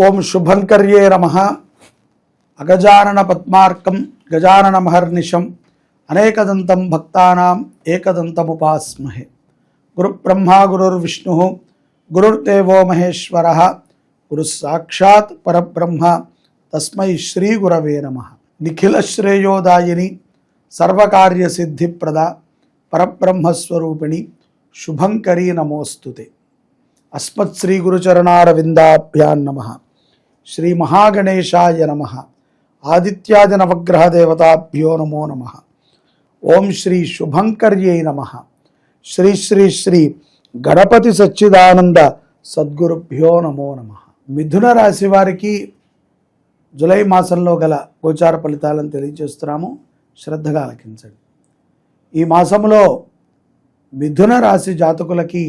ఓం శుభంకర్యే నమః. అగజానన పద్మార్కం గజానన మహర్నిశం అనేకదంతం భక్తానాం ఏకదంతముపాస్మహే. గురుబ్రహ్మా గురుర్విష్ణు గురుర్దేవో మహేశ్వరః గురు సాక్షాత్ పరబ్రహ్మ తస్మై శ్రీ గురవే నమః. నిఖిల శ్రేయోదాయిని సర్వకార్యసిద్ధిప్రద పరబ్రహ్మస్వరూపిణి శుభంకరీ నమోస్తుతే. అస్మత్ శ్రీ గురుచరణారవిందాభ్యాం నమః. శ్రీ మహాగణేశాయ నమః. ఆదిత్యాది నవగ్రహ దేవతాభ్యో నమో నమః. ఓం శ్రీ శుభంకర్యై నమః. శ్రీ శ్రీ శ్రీ గణపతి సచ్చిదానంద సద్గురుభ్యో నమో నమః. మిథున రాశి వారికి జూలై మాసంలో గల గోచార ఫలితాలను తెలియజేస్తున్నాము. శ్రద్ధగా ఆలకించండి. ఈ మాసంలో మిథున రాశి జాతకులకి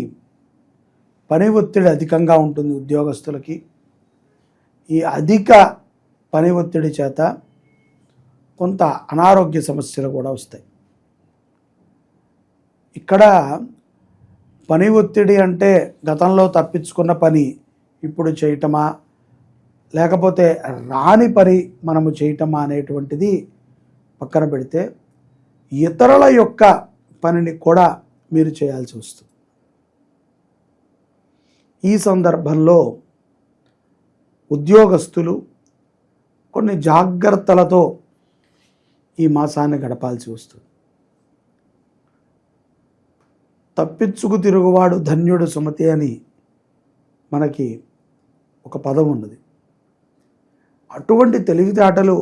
పని ఒత్తిడి అధికంగా ఉంటుంది. ఉద్యోగస్తులకి ఈ అధిక పని ఒత్తిడి చేత కొంత అనారోగ్య సమస్యలు కూడా వస్తాయి. ఇక్కడ పని ఒత్తిడి అంటే గతంలో తప్పించుకున్న పని ఇప్పుడు చేయటమా, లేకపోతే రాని పని మనము చేయటమా అనేటువంటిది పక్కన పెడితే ఇతరుల యొక్క పనిని కూడా మీరు చేయాల్సి వస్తుంది. ఈ సందర్భంలో ఉద్యోగస్తులు కొన్ని జాగ్రత్తలతో ఈ మాసాన్ని గడపాల్సి వస్తుంది. తప్పించుకు తిరుగువాడు ధన్యుడు సుమతి అని మనకి ఒక పదం ఉన్నది. అటువంటి తెలివితేటలు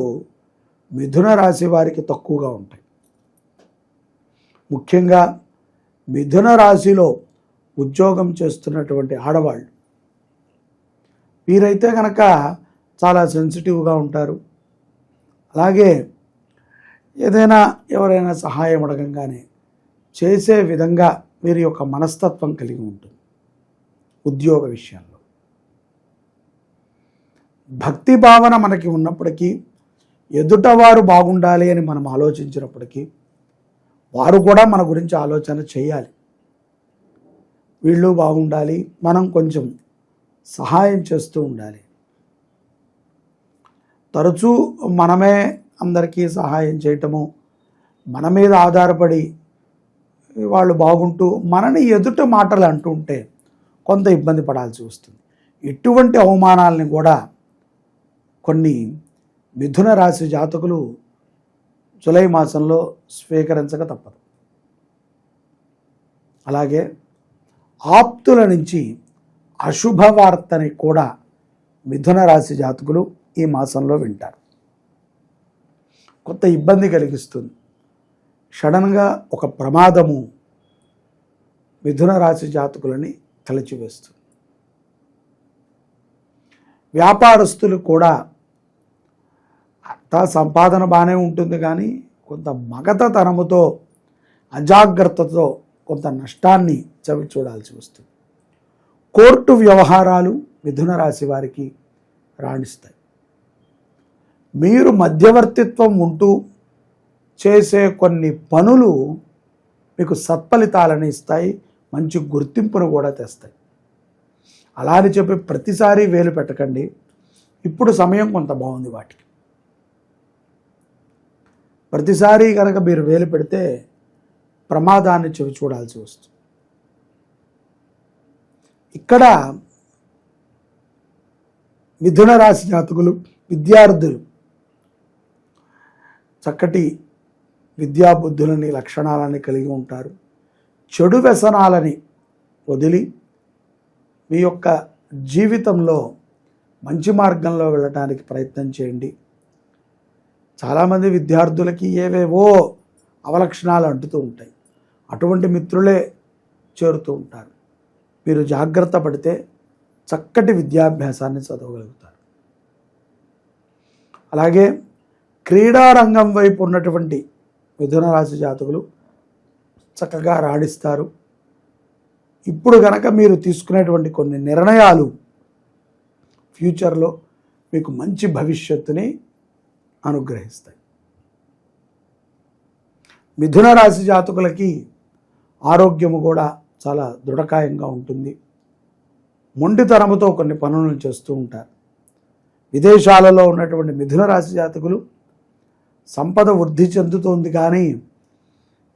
మిథున రాశి వారికి తక్కువగా ఉంటాయి. ముఖ్యంగా మిథున రాశిలో ఉద్యోగం చేస్తున్నటువంటి ఆడవాళ్ళు వీరైతే కనుక చాలా సెన్సిటివ్గా ఉంటారు. అలాగే ఏదైనా ఎవరైనా సహాయం అడగంగానే చేసే విధంగా వీరి యొక్క మనస్తత్వం కలిగి ఉంటుంది. ఉద్యోగ విషయంలో భక్తి భావన మనకి ఉన్నప్పటికీ, ఎదుటవారు బాగుండాలి అని మనం ఆలోచించినప్పటికీ వారు కూడా మన గురించి ఆలోచన చేయాలి. వీళ్ళు బాగుండాలి, మనం కొంచెం సహాయం చేస్తూ ఉండాలి. తరచూ మనమే అందరికీ సహాయం చేయటము, మన మీద ఆధారపడి వాళ్ళు బాగుంటూ మనని ఎదుట మాటలు అంటూ ఉంటే కొంత ఇబ్బంది పడాల్సి వస్తుంది. ఇటువంటి అవమానాలని కూడా కొన్ని మిథున రాశి జాతకులు జూలై మాసంలో స్వీకరించక తప్పదు. అలాగే ఆప్తుల నుంచి అశుభ వార్తని కూడా మిథున రాశి జాతకులు ఈ మాసంలో వింటారు. కొంత ఇబ్బంది కలిగిస్తుంది. సడన్గా ఒక ప్రమాదము మిథున రాశి జాతకులని కలిచివేస్తుంది. వ్యాపారస్తులు కూడా అంతా సంపాదన బాగానే ఉంటుంది, కానీ కొంత మగతతనముతో అజాగ్రత్తతో కొంత నష్టాన్ని చవి చూడాల్సి వస్తుంది. కోర్టు వ్యవహారాలు మిథున రాశి వారికి రాణిస్తాయి. మీరు మధ్యవర్తిత్వం ఉంటూ చేసే కొన్ని పనులు మీకు సత్ఫలితాలను ఇస్తాయి, మంచి గుర్తింపును కూడా తెస్తాయి. అలా అని చెప్పి ప్రతిసారి వేలు పెట్టకండి. ఇప్పుడు సమయం కొంత బాగుంది వాటికి. ప్రతిసారి కనుక మీరు వేలు పెడితే ప్రమాదాన్ని చెవి చూడాల్సి వస్తుంది. ఇక్కడ మిథున రాశి జాతకులు, విద్యార్థులు చక్కటి విద్యాబుద్ధులని, లక్షణాలని కలిగి ఉంటారు. చెడు వ్యసనాలని వదిలి మీ యొక్క జీవితంలో మంచి మార్గంలో వెళ్ళటానికి ప్రయత్నం చేయండి. చాలామంది విద్యార్థులకి ఏవేవో అవలక్షణాలు అంటుతూ ఉంటాయి. అటువంటి మిత్రులే చేరుతూ ఉంటారు. మీరు జాగ్రత్త పడితే చక్కటి విద్యాభ్యాసాన్ని చదవగలుగుతారు. అలాగే క్రీడారంగం వైపు ఉన్నటువంటి మిథున రాశి జాతకులు చక్కగా రాణిస్తారు. ఇప్పుడు కనుక మీరు తీసుకునేటువంటి కొన్ని నిర్ణయాలు ఫ్యూచర్లో మీకు మంచి భవిష్యత్తుని అనుగ్రహిస్తాయి. మిథున రాశి జాతకులకి ఆరోగ్యము కూడా చాలా దృఢకాయంగా ఉంటుంది. మొండితనముతో కొన్ని పనులను చేస్తూ ఉంటారు. విదేశాలలో ఉన్నటువంటి మిథున రాశి జాతకులు సంపద వృద్ధి చెందుతోంది, కానీ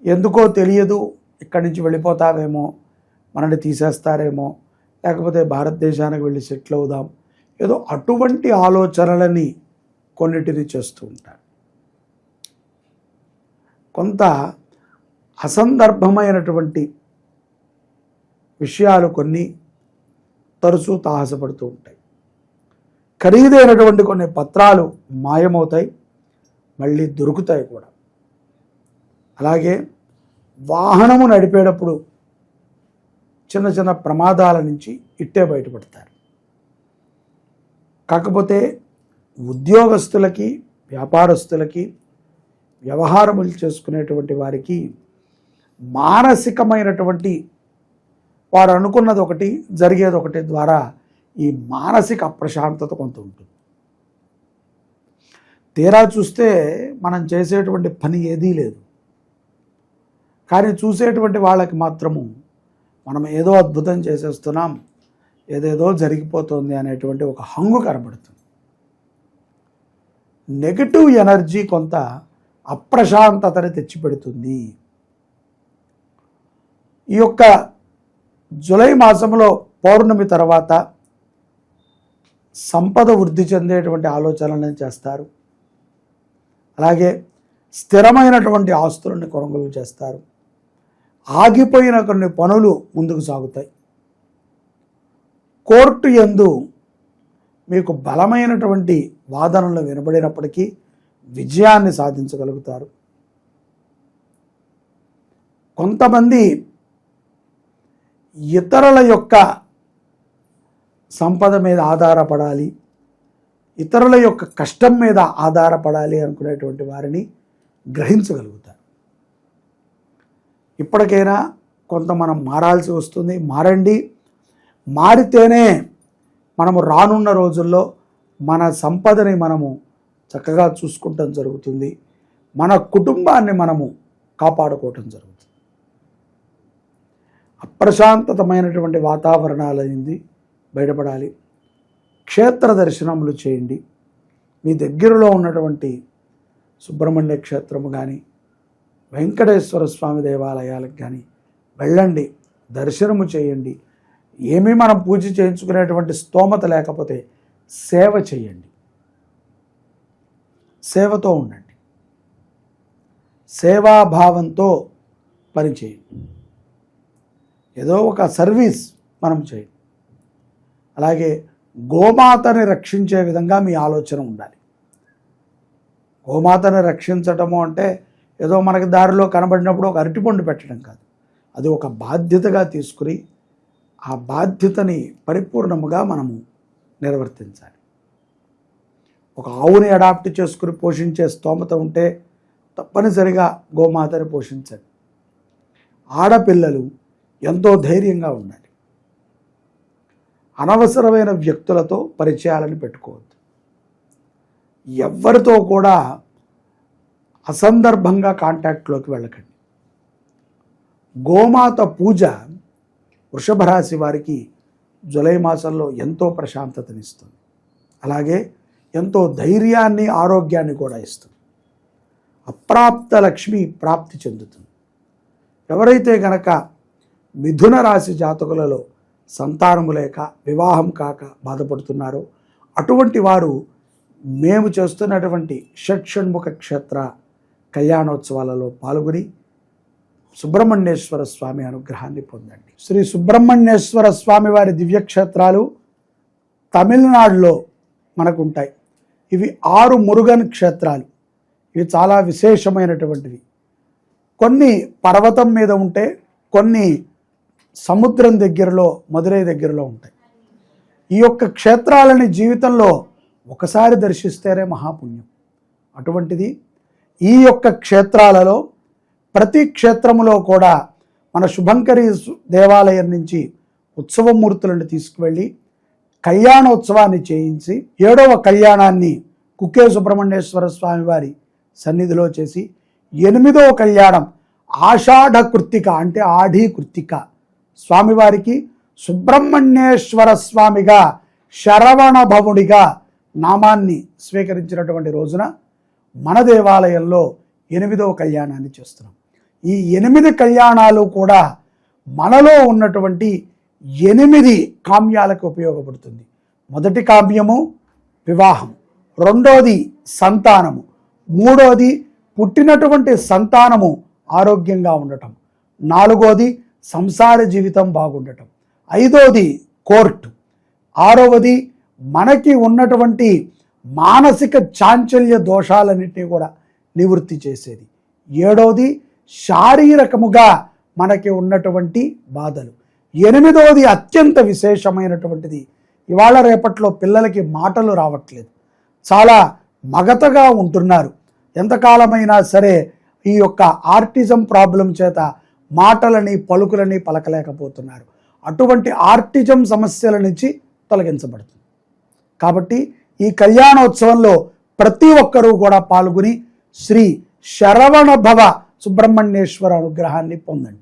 ఎందుకో తెలియదు ఇక్కడి నుంచి వెళ్ళిపోతావేమో, మనల్ని తీసేస్తారేమో, లేకపోతే భారతదేశానికి వెళ్ళి సెటిల్ అవుదాం, ఏదో అటువంటి ఆలోచనలని కొన్నిటిని చేస్తూ ఉంటారు. కొంత అసందర్భమైనటువంటి విషయాలు కొన్ని తరచూ తాహసపడుతూ ఉంటాయి. ఖరీదైనటువంటి కొన్ని పత్రాలు మాయమవుతాయి, మళ్ళీ దొరుకుతాయి కూడా. అలాగే వాహనము నడిపేటప్పుడు చిన్న చిన్న ప్రమాదాల నుంచి ఇట్టే బయటపడతారు. కాకపోతే ఉద్యోగస్తులకి, వ్యాపారస్తులకి, వ్యవహారములు చేసుకునేటువంటి వారికి మానసికమైనటువంటి వారు అనుకున్నది ఒకటి జరిగేది ఒకటి ద్వారా ఈ మానసిక అప్రశాంతత కొంత ఉంటుంది. తీరా చూస్తే మనం చేసేటువంటి పని ఏదీ లేదు, కానీ చూసేటువంటి వాళ్ళకి మాత్రము మనం ఏదో అద్భుతం చేసేస్తున్నాం, ఏదేదో జరిగిపోతుంది అనేటువంటి ఒక హంగు కనబడుతుంది. నెగటివ్ ఎనర్జీ కొంత అప్రశాంతతని తెచ్చిపెడుతుంది. ఈ యొక్క జూలై మాసంలో పౌర్ణమి తర్వాత సంపద వృద్ధి చెందేటువంటి ఆలోచనలను చేస్తారు. అలాగే స్థిరమైనటువంటి ఆస్తులను కొనుగోలు చేస్తారు. ఆగిపోయిన కొన్ని పనులు ముందుకు సాగుతాయి. కోర్టు యందు మీకు బలమైనటువంటి వాదనలు వినబడినప్పటికీ విజయాన్ని సాధించగలుగుతారు. కొంతమంది ఇతరుల యొక్క సంపద మీద ఆధారపడాలి, ఇతరుల యొక్క కష్టం మీద ఆధారపడాలి అనుకునేటువంటి వారిని గ్రహించగలుగుతారు. ఇప్పటికైనా కొంత మనం మారాల్సి వస్తుంది. మారండి. మారితేనే మనము రానున్న రోజుల్లో మన సంపదని మనము చక్కగా చూసుకుంటం జరుగుతుంది, మన కుటుంబాన్ని మనము కాపాడుకోవటం జరుగుతుంది. అప్రశాంతతమైనటువంటి వాతావరణాలైంది బయటపడాలి. క్షేత్ర దర్శనములు చేయండి. మీ దగ్గరలో ఉన్నటువంటి సుబ్రహ్మణ్య క్షేత్రము కానీ, వెంకటేశ్వర స్వామి దేవాలయాలకు కానీ వెళ్ళండి, దర్శనము చేయండి. ఏమీ మనం పూజ చేయించుకునేటువంటి స్తోమత లేకపోతే సేవ చేయండి, సేవతో ఉండండి, సేవాభావంతో పనిచేయండి. ఏదో ఒక సర్వీస్ మనం చేయండి. అలాగే గోమాతని రక్షించే విధంగా మీ ఆలోచన ఉండాలి. గోమాతని రక్షించటము అంటే ఏదో మనకి దారిలో కనబడినప్పుడు ఒక అరటిపండు పెట్టడం కాదు. అది ఒక బాధ్యతగా తీసుకుని ఆ బాధ్యతని పరిపూర్ణముగా మనము నిర్వర్తించాలి. ఒక ఆవుని అడాప్ట్ చేసుకుని పోషించే స్తోమత ఉంటే తప్పనిసరిగా గోమాతని పోషించండి. ఆడపిల్లలు ఎంతో ధైర్యంగా ఉండాలి. అనవసరమైన వ్యక్తులతో పరిచయాలను పెట్టుకోవద్దు. ఎవరితో కూడా అసందర్భంగా కాంటాక్ట్లోకి వెళ్ళకండి. గోమాత పూజ వృషభ రాశి వారికి జూలై మాసంలో ఎంతో ప్రశాంతతనిస్తుంది. అలాగే ఎంతో ధైర్యాన్ని, ఆరోగ్యాన్ని కూడా ఇస్తుంది. అప్రాప్త లక్ష్మి ప్రాప్తి చెందుతుంది. ఎవరైతే గనక మిథున రాశి జాతకులలో సంతానము లేక, వివాహం కాక బాధపడుతున్నారో అటువంటి వారు మేము చేస్తున్నటువంటి షట్షణ్ముఖ క్షేత్ర కళ్యాణోత్సవాలలో పాల్గొని సుబ్రహ్మణ్యేశ్వర స్వామి అనుగ్రహాన్ని పొందండి. శ్రీ సుబ్రహ్మణ్యేశ్వర స్వామి వారి దివ్యక్షేత్రాలు తమిళనాడులో మనకుంటాయి. ఇవి 6 మురుగన్ క్షేత్రాలు. ఇవి చాలా విశేషమైనటువంటివి. కొన్ని పర్వతం మీద ఉంటే, కొన్ని సముద్రం దగ్గరలో, మదురై దగ్గరలో ఉంటాయి. ఈ యొక్క క్షేత్రాలని జీవితంలో ఒకసారి దర్శిస్తేనే మహాపుణ్యం. అటువంటిది ఈ యొక్క క్షేత్రాలలో ప్రతి క్షేత్రములో కూడా మన శుభంకరి దేవాలయం నుంచి ఉత్సవమూర్తులను తీసుకువెళ్ళి కళ్యాణోత్సవాన్ని చేయించి 7వ కళ్యాణాన్ని కుక్కే సుబ్రహ్మణ్యేశ్వర స్వామి వారి సన్నిధిలో చేసి 8వ కళ్యాణం ఆషాఢ కృత్తిక అంటే ఆఢీ కృత్తిక స్వామివారికి సుబ్రహ్మణ్యేశ్వర స్వామిగా శరవణ భవుడిగా నామాన్ని స్వీకరించినటువంటి రోజున మన దేవాలయంలో 8వ కళ్యాణాన్ని చేస్తున్నాం. ఈ 8 కళ్యాణాలు కూడా మనలో ఉన్నటువంటి 8 కామ్యాలకు ఉపయోగపడుతుంది. మొదటి కామ్యము వివాహం, రెండోది సంతానము, మూడోది పుట్టినటువంటి సంతానము ఆరోగ్యంగా ఉండటం, నాలుగోది సంసార జీవితం బాగుండటం, ఐదోది కోర్టు, ఆరవది మనకి ఉన్నటువంటి మానసిక చాంచల్య దోషాలన్నింటినీ కూడా నివృత్తి చేసేది, ఏడవది శారీరకముగా మనకి ఉన్నటువంటి బాధలు, ఎనిమిదవది అత్యంత విశేషమైనటువంటిది, ఇవాళ రేపట్లో పిల్లలకి మాటలు రావట్లేదు, చాలా మగతగా ఉంటున్నారు, ఎంతకాలమైనా సరే ఈ యొక్క ఆర్టిజం ప్రాబ్లం చేత మాటలని పలుకులని పలకలేకపోతున్నారు. అటువంటి ఆర్టిజం సమస్యల నుంచి తొలగించబడుతుంది. కాబట్టి ఈ కళ్యాణోత్సవంలో ప్రతి ఒక్కరూ కూడా పాల్గొని శ్రీ శరవణ భవ సుబ్రహ్మణ్యేశ్వర అనుగ్రహాన్ని పొందండి.